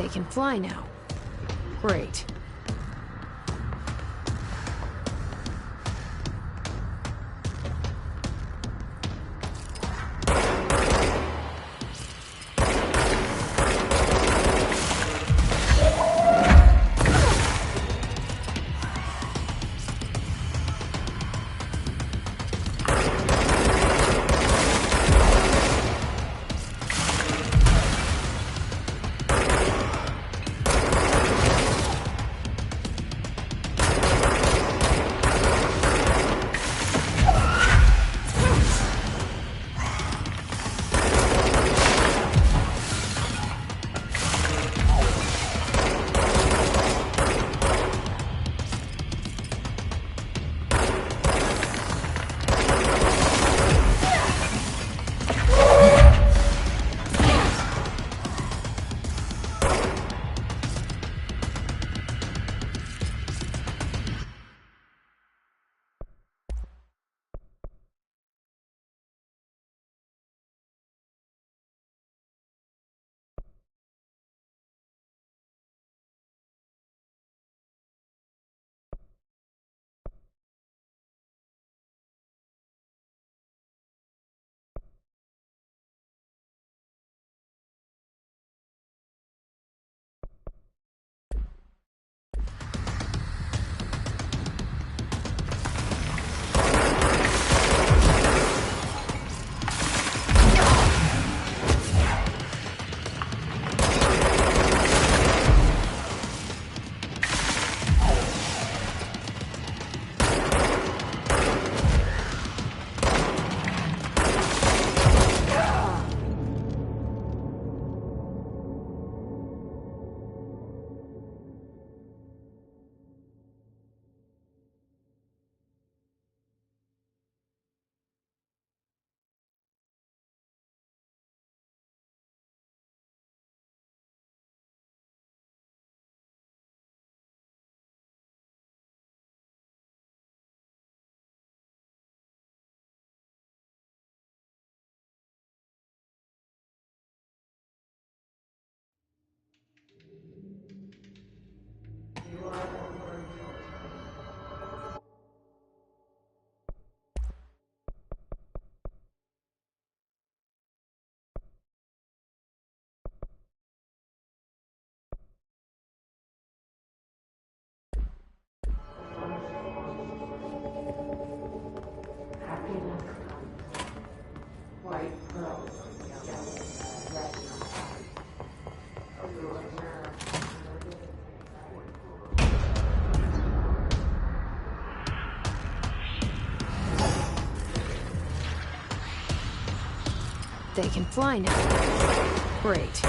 They can fly now. Great. They can fly now. Great.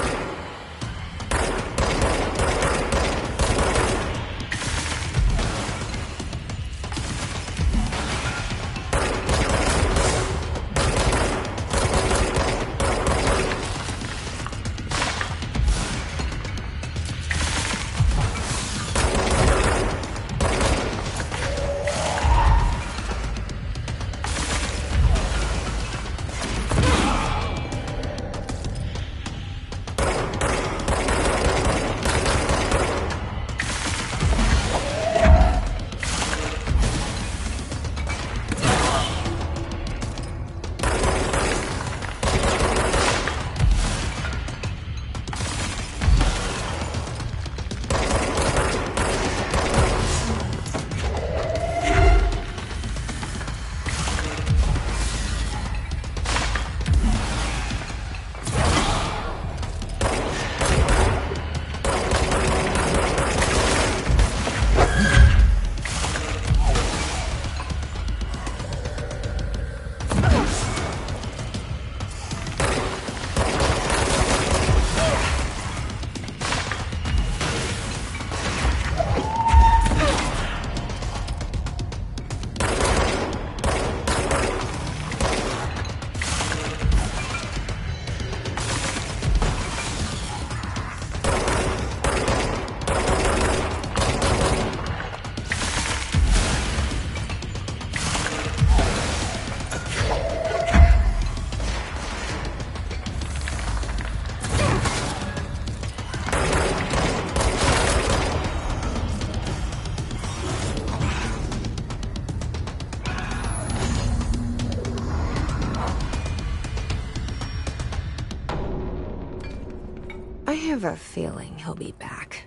have a feeling he'll be back.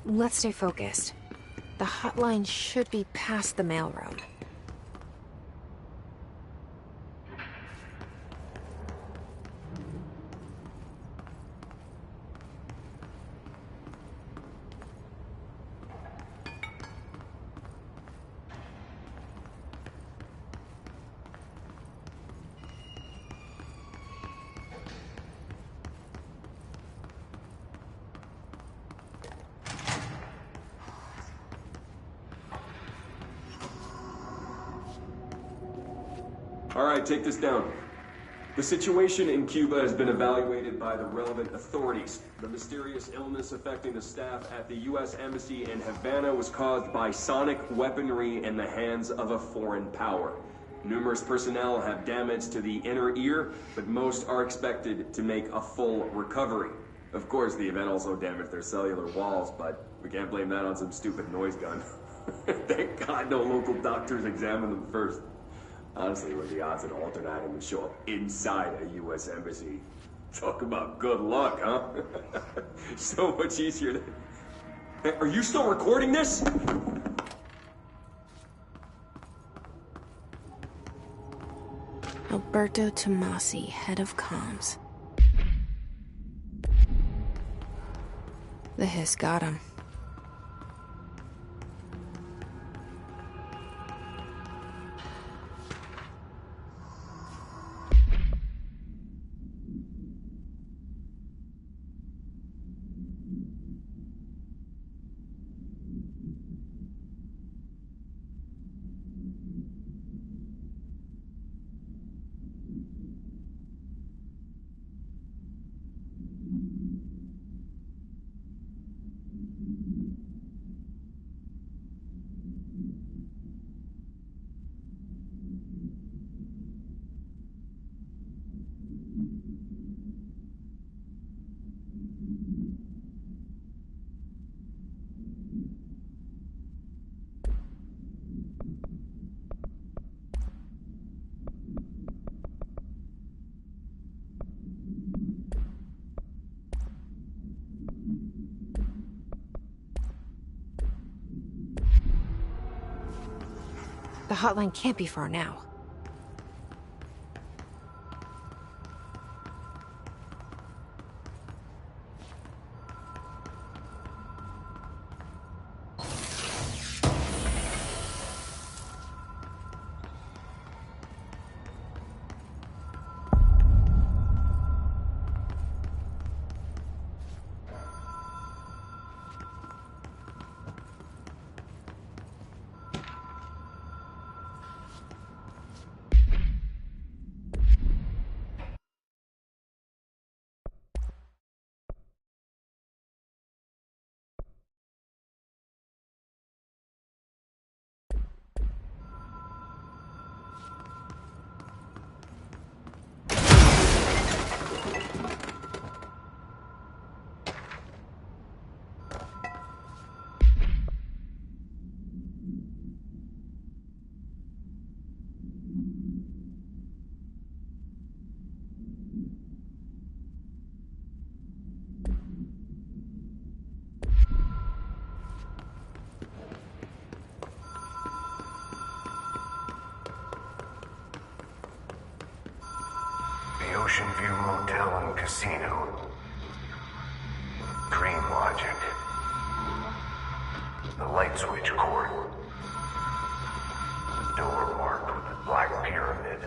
Let's stay focused. The hotline should be past the mailroom. Alright, take this down. The situation in Cuba has been evaluated by the relevant authorities. The mysterious illness affecting the staff at the U.S. Embassy in Havana was caused by sonic weaponry in the hands of a foreign power. Numerous personnel have damage to the inner ear, but most are expected to make a full recovery. Of course, the event also damaged their cellular walls, but we can't blame that on some stupid noise gun. Thank God no local doctors examined them first. Honestly, what are the odds an alternative would show up inside a U.S. embassy? Talk about good luck, huh? So much easier than... Hey, are you still recording this? Alberto Tomasi, head of comms. The hiss got him. The hotline can't be far now. Ocean View Motel and Casino. Dream Logic. The light switch cord. The door marked with the Black Pyramid.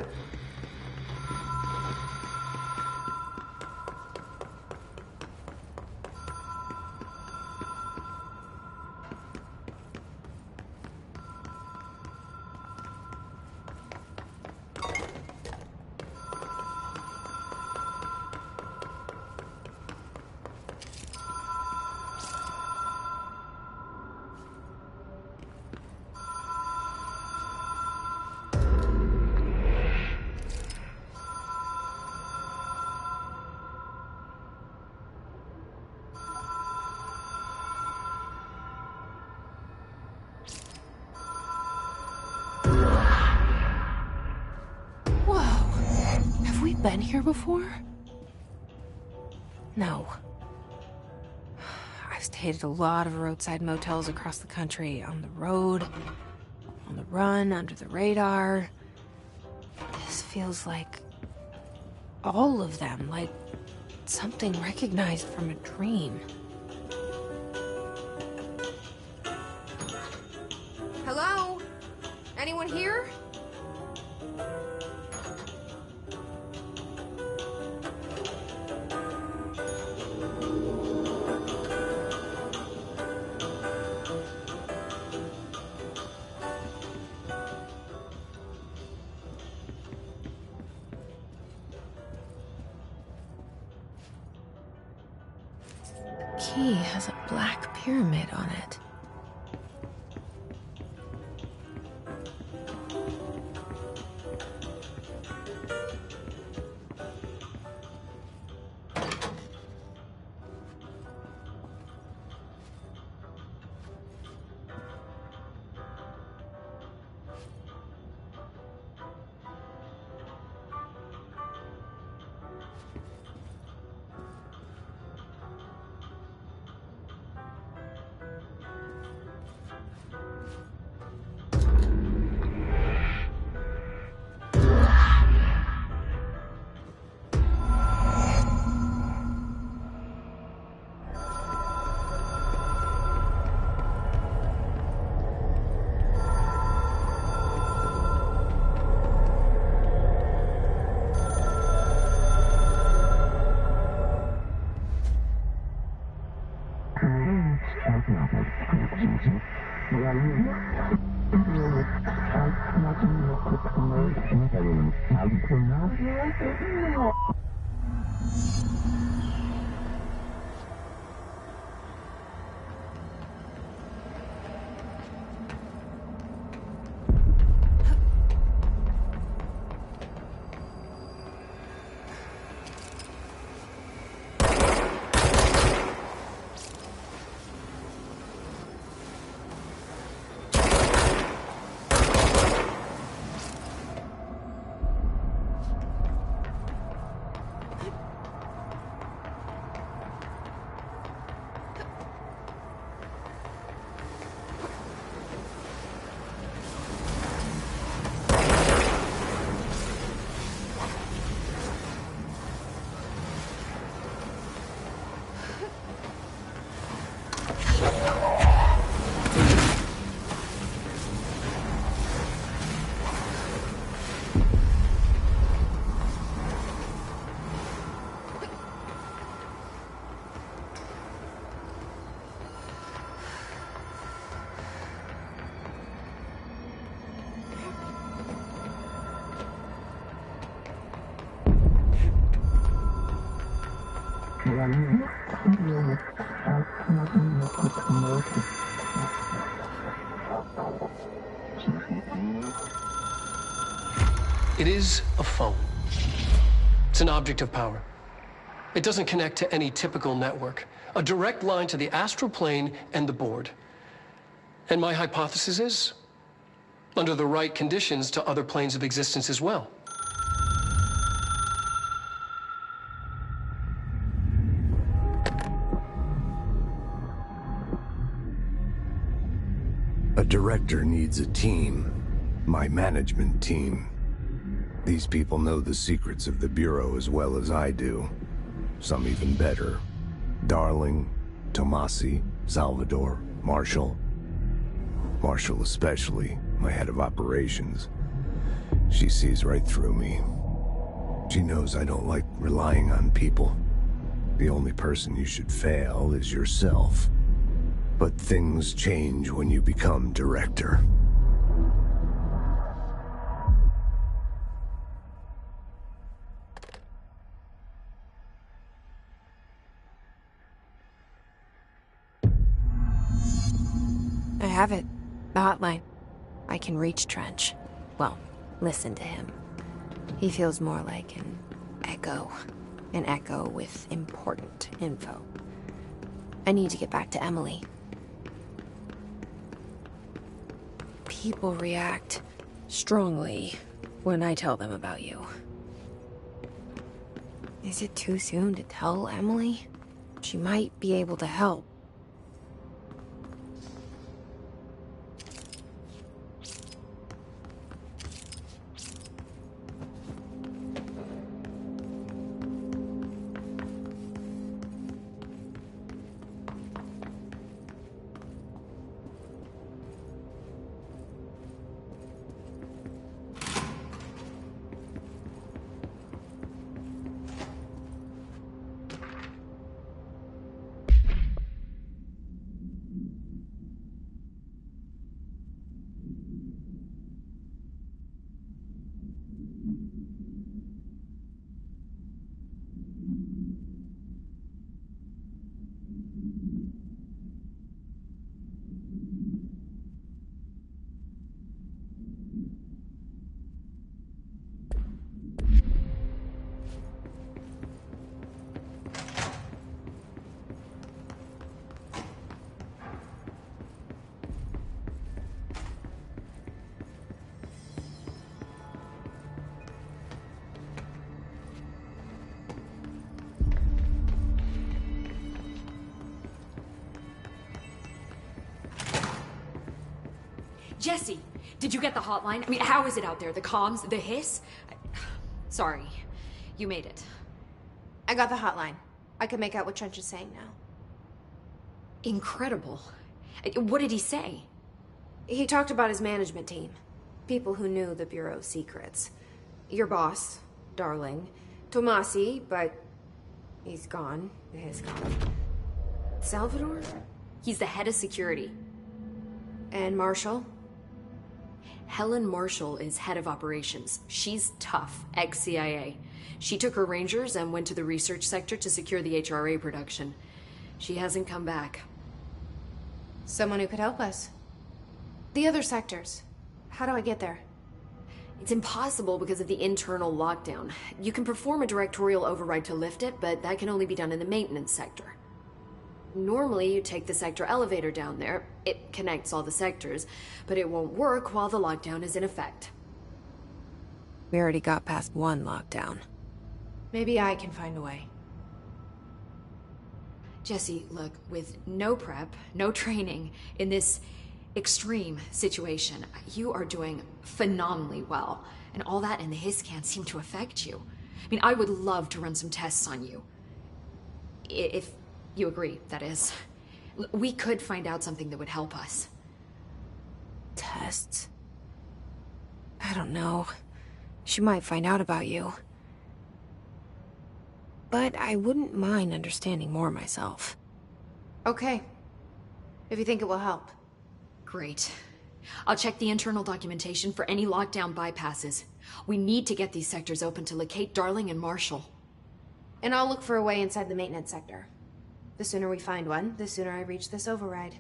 Been here before? No. I've stayed at a lot of roadside motels across the country, on the road, on the run, under the radar. This feels like all of them, like something recognized from a dream. Hello? Anyone here? Key has a black pyramid on it. It is a phone. It's an object of power. It doesn't connect to any typical network. A direct line to the astral plane and the board. And my hypothesis is, under the right conditions, to other planes of existence as well. A director needs a team. My management team. These people know the secrets of the Bureau as well as I do. Some even better. Darling, Tomasi, Salvador, Marshall. Marshall especially, my head of operations. She sees right through me. She knows I don't like relying on people. The only person you should fail is yourself. But things change when you become director. I have it. The hotline. I can reach Trench. Well, listen to him. He feels more like an echo. An echo with important info. I need to get back to Emily. People react strongly when I tell them about you. Is it too soon to tell Emily? She might be able to help. Jesse, did you get the hotline? I mean, how is it out there? The comms? The hiss? Sorry. You made it. I got the hotline. I can make out what Trench is saying now. Incredible. What did he say? He talked about his management team. People who knew the Bureau's secrets. Your boss, Darling. Tomasi, but he's gone. He's gone. Salvador? He's the head of security. And Marshall? Helen Marshall is head of operations. She's tough, ex-CIA. She took her Rangers and went to the research sector to secure the HRA production. She hasn't come back. Someone who could help us. The other sectors. How do I get there? It's impossible because of the internal lockdown. You can perform a directorial override to lift it, but that can only be done in the maintenance sector. Normally, you take the sector elevator down there. It connects all the sectors, but it won't work while the lockdown is in effect. We already got past one lockdown. Maybe I can find a way. Jesse, look, with no prep, no training, in this extreme situation, you are doing phenomenally well. And all that and the hiss can't seem to affect you. I mean, I would love to run some tests on you. If you agree, that is. We could find out something that would help us. Tests? I don't know. She might find out about you. But I wouldn't mind understanding more myself. Okay. If you think it will help. Great. I'll check the internal documentation for any lockdown bypasses. We need to get these sectors open to locate Darling and Marshall. And I'll look for a way inside the maintenance sector. The sooner we find one, the sooner I reach this override.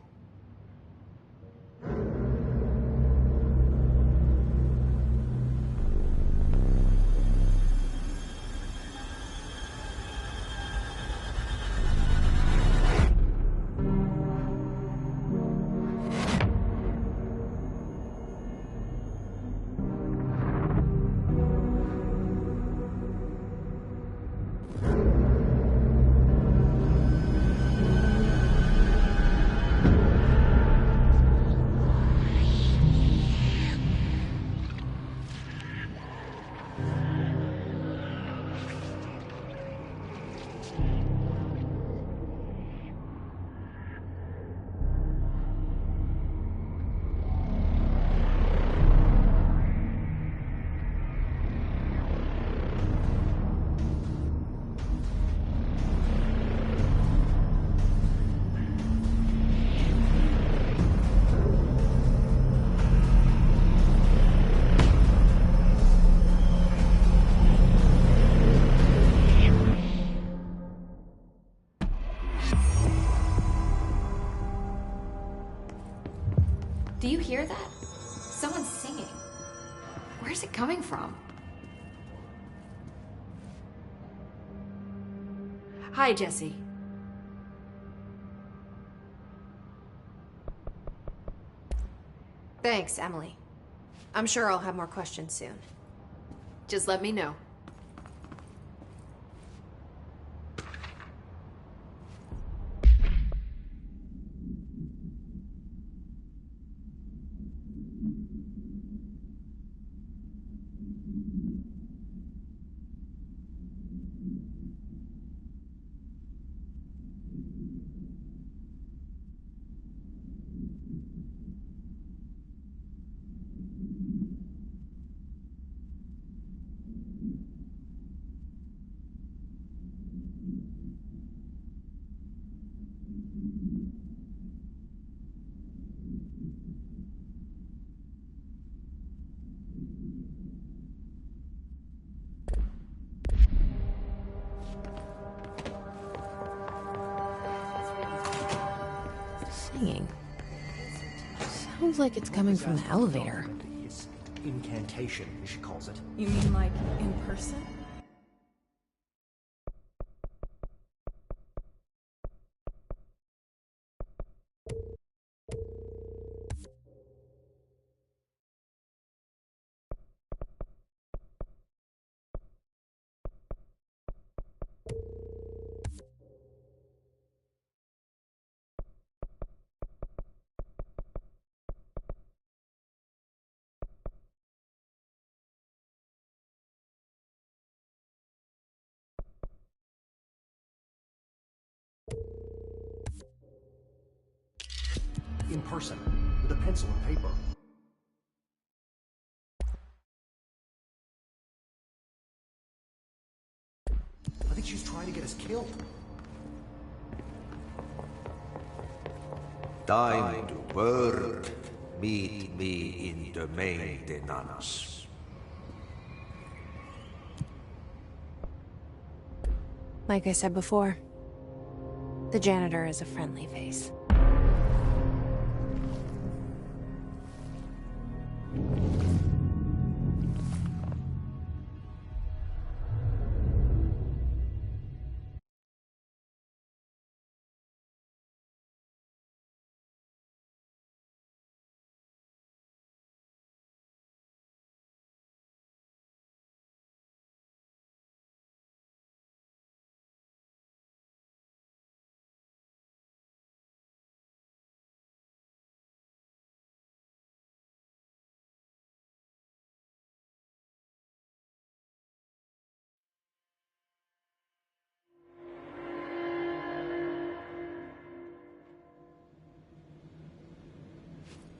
Do you hear that? Someone's singing. Where's it coming from? Hi, Jesse. Thanks, Emily. I'm sure I'll have more questions soon. Just let me know. Seems like it's coming from the elevator. His incantation, as she calls it. You mean like in person? In person, with a pencil and paper. I think she's trying to get us killed. Time to work. Meet me in the maintenance. Like I said before, the janitor is a friendly face.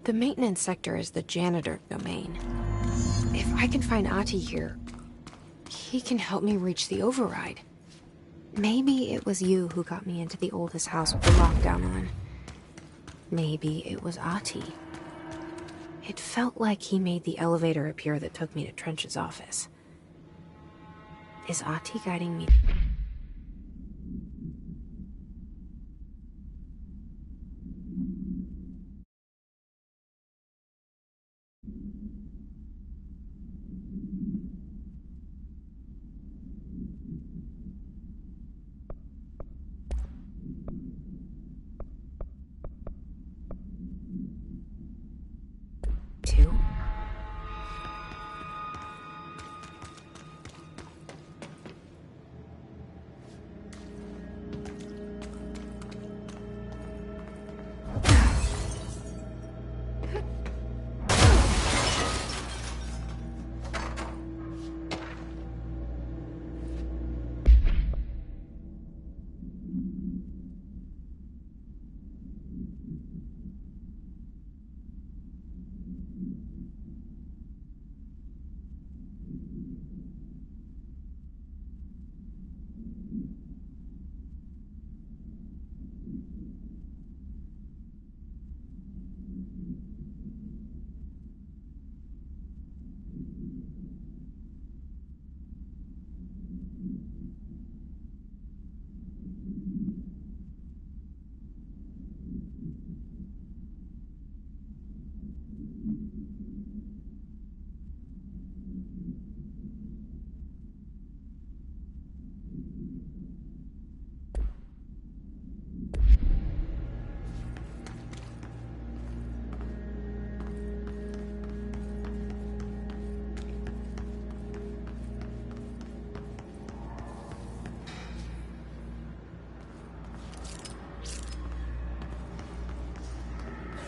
The maintenance sector is the janitor domain. If I can find Ahti here, he can help me reach the override. Maybe it was you who got me into the oldest house with the lockdown on. Maybe it was Ahti. It felt like he made the elevator appear that took me to Trench's office. Is Ahti guiding me? Two?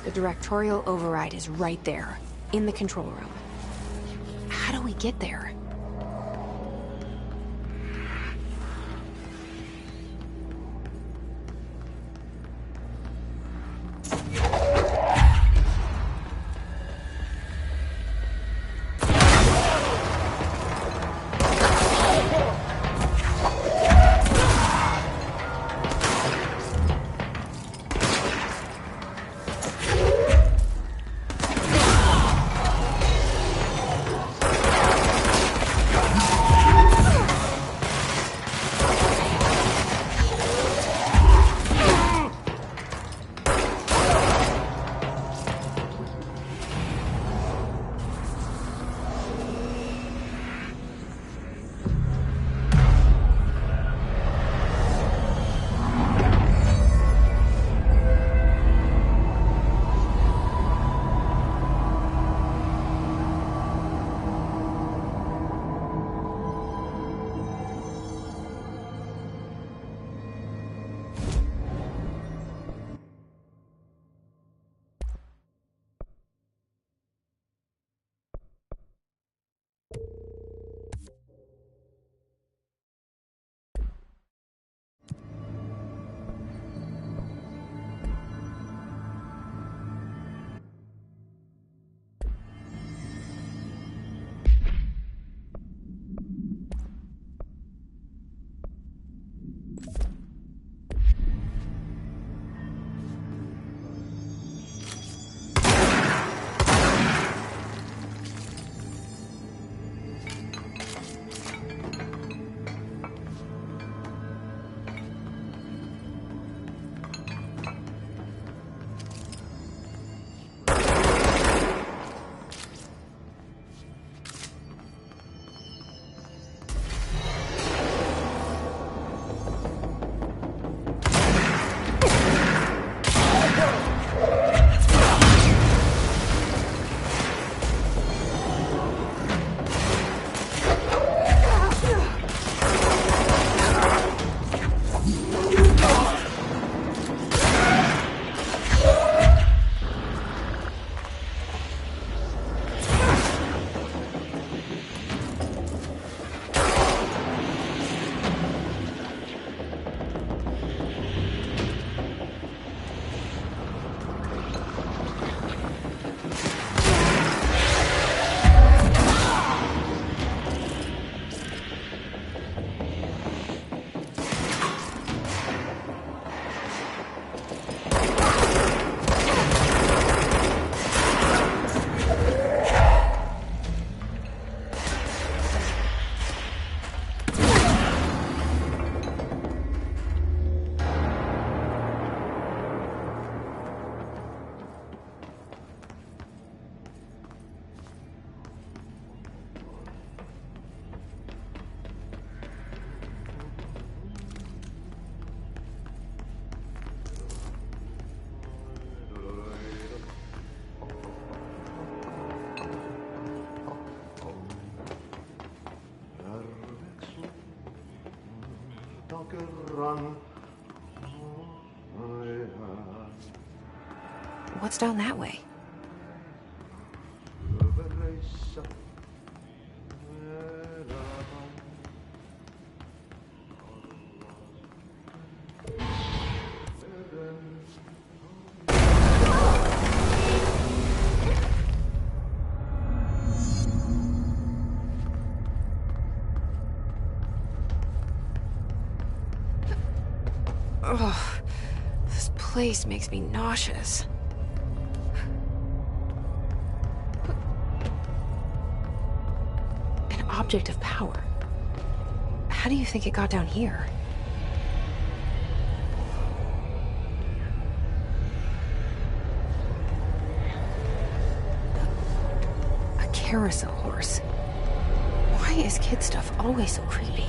The directorial override is right there, in the control room. How do we get there? What's down that way? Ugh, this place makes me nauseous. An object of power. How do you think it got down here? A carousel horse. Why is kid stuff always so creepy?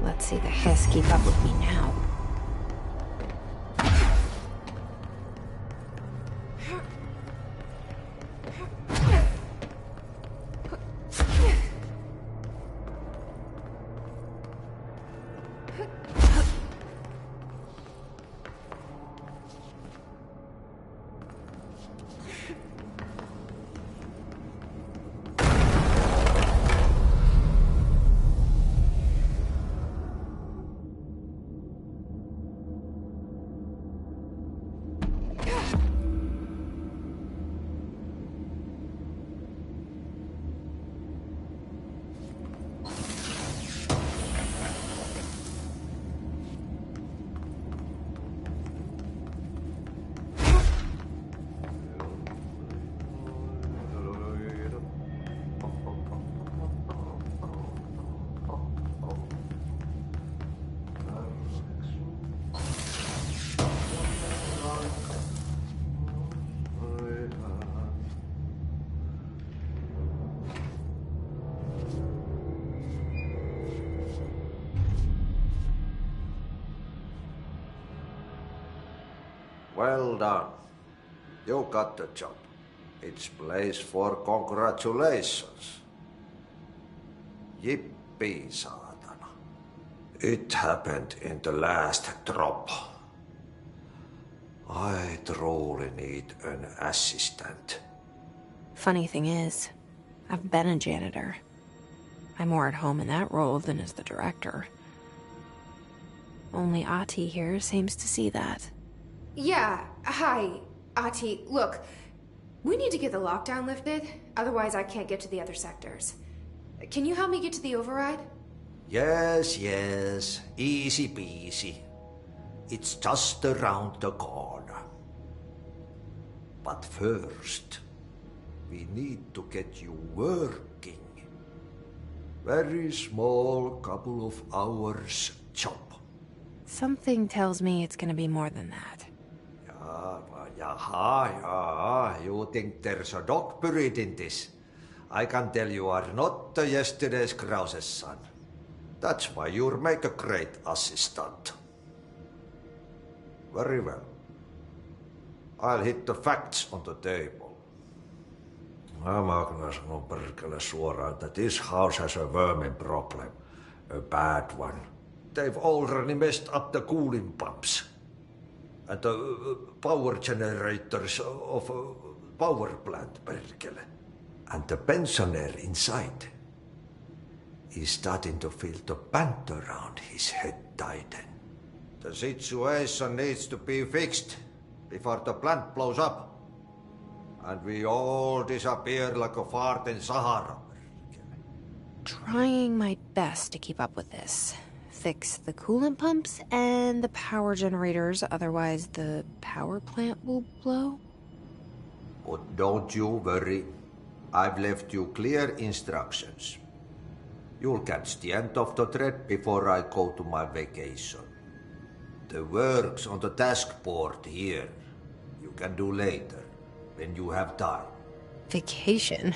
Let's see the Hiss keep up with me now. Well done. You got the job. It's place for congratulations. Yippee, saatana. It happened in the last drop. I truly need an assistant. Funny thing is, I've been a janitor. I'm more at home in that role than as the director. Only Ahti here seems to see that. Yeah, hi, Ahti. Look, we need to get the lockdown lifted, otherwise I can't get to the other sectors. Can you help me get to the override? Yes, yes. Easy peasy. It's just around the corner. But first, we need to get you working. Very small, couple of hours job. Something tells me it's gonna be more than that. Yeah. You think there's a dog buried in this? I can tell you are not yesterday's Krause's son. That's why you'll make a great assistant. Very well. I'll hit the facts on the table. Mä kyllä sanon perkele suoraan, että this house has a vermin problem. A bad one. they've already messed up the cooling pumps. And the power generators of a power plant, perkele. And the pensioner inside is starting to feel the band around his head tighten. The situation needs to be fixed before the plant blows up. And we all disappear like a fart in Sahara. Trying my best to keep up with this. Fix the coolant pumps and the power generators, otherwise the power plant will blow? But don't you worry. I've left you clear instructions. You'll catch the end of the thread before I go to my vacation. The work's on the task board here. You can do later, when you have time. Vacation?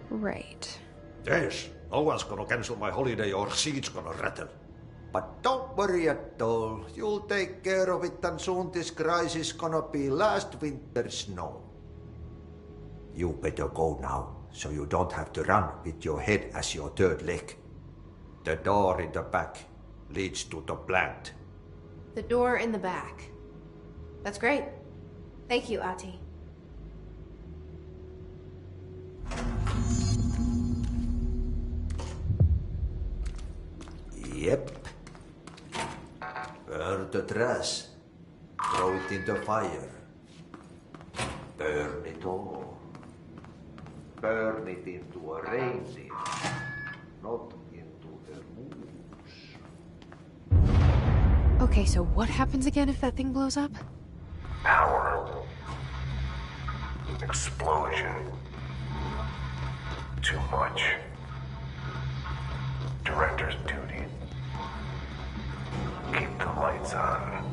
Right. Yes, no one's gonna cancel my holiday or seat's gonna rattle. But don't worry at all. You'll take care of it and soon this crisis gonna be last winter's snow. You better go now, so you don't have to run with your head as your third leg. The door in the back leads to the plant. The door in the back. That's great. Thank you, Ahti. Yep. Burn the trash. Throw it in the fire. Burn it all. Burn it into a reindeer, not into a moose. Okay, so what happens again if that thing blows up? Power. Explosion. Too much. Director's duty. Keep the lights on.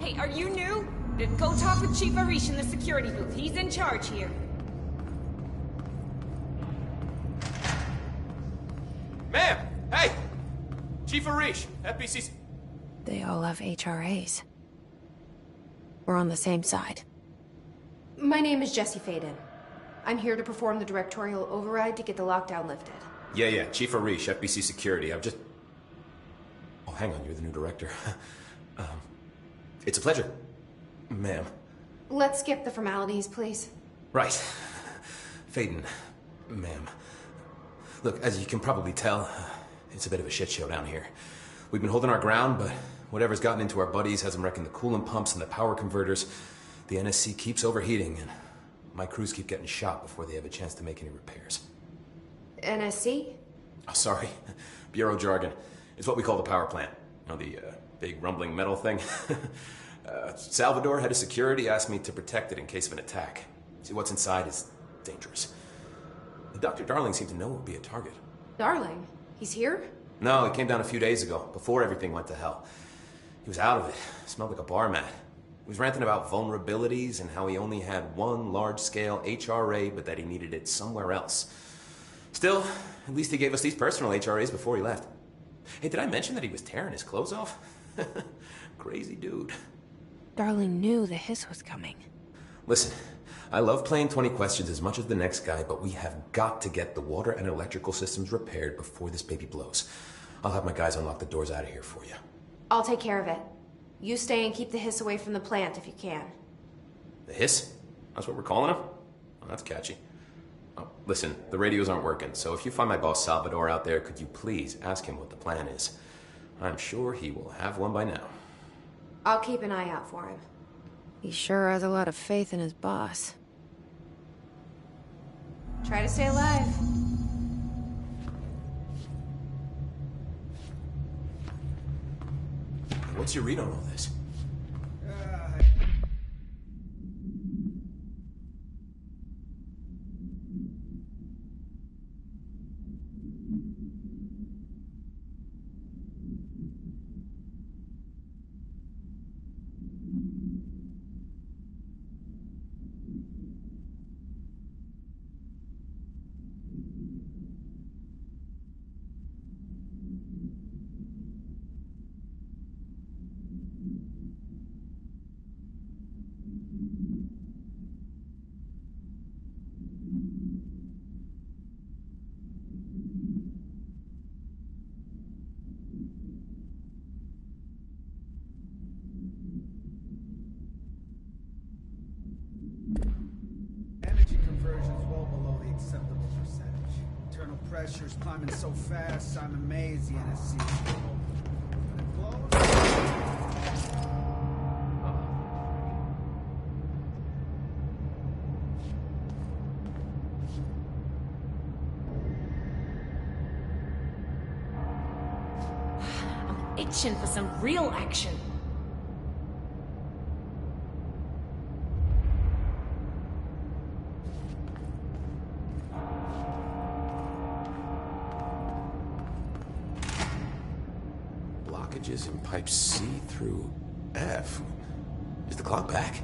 Hey, are you new? Go talk with Chief Arish in the security booth. He's in charge here. Ma'am! Hey! Chief Arish, FBC's... They all have HRAs. We're on the same side. My name is Jesse Faden. I'm here to perform the directorial override to get the lockdown lifted. Yeah, Chief Arish, FBC Security. I've just... Oh, hang on, you're the new director. It's a pleasure, ma'am. Let's skip the formalities, please. Right. Faden, ma'am. Look, as you can probably tell, it's a bit of a shit show down here. We've been holding our ground, but whatever's gotten into our buddies has them wrecking the coolant pumps and the power converters. The NSC keeps overheating, and my crews keep getting shot before they have a chance to make any repairs. NSC? Oh, sorry. Bureau jargon. It's what we call the power plant. You know, the big rumbling metal thing? Salvador, head of security, asked me to protect it in case of an attack. See, what's inside is dangerous. Dr. Darling seemed to know it would be a target. Darling? He's here? No, he came down a few days ago, before everything went to hell. He was out of it. Smelled like a bar mat. He was ranting about vulnerabilities and how he only had one large-scale HRA, but that he needed it somewhere else. Still, at least he gave us these personal HRAs before he left. Hey, did I mention that he was tearing his clothes off? Crazy dude. Darling knew the hiss was coming. Listen, I love playing 20 questions as much as the next guy, but we have got to get the water and electrical systems repaired before this baby blows. I'll have my guys unlock the doors out of here for you. I'll take care of it. You stay and keep the hiss away from the plant if you can. The hiss? That's what we're calling him? Oh, that's catchy. Oh, listen, the radios aren't working, so if you find my boss Salvador out there, could you please ask him what the plan is? I'm sure he will have one by now. I'll keep an eye out for him. He sure has a lot of faith in his boss. Try to stay alive. What's your read on all this? Energy conversion's well below the acceptable percentage. Internal pressure's climbing so fast, I'm amazed the NSC is still open. When it blows... I'm itching for some real action. Blockages in pipe C through F. Is the clock back?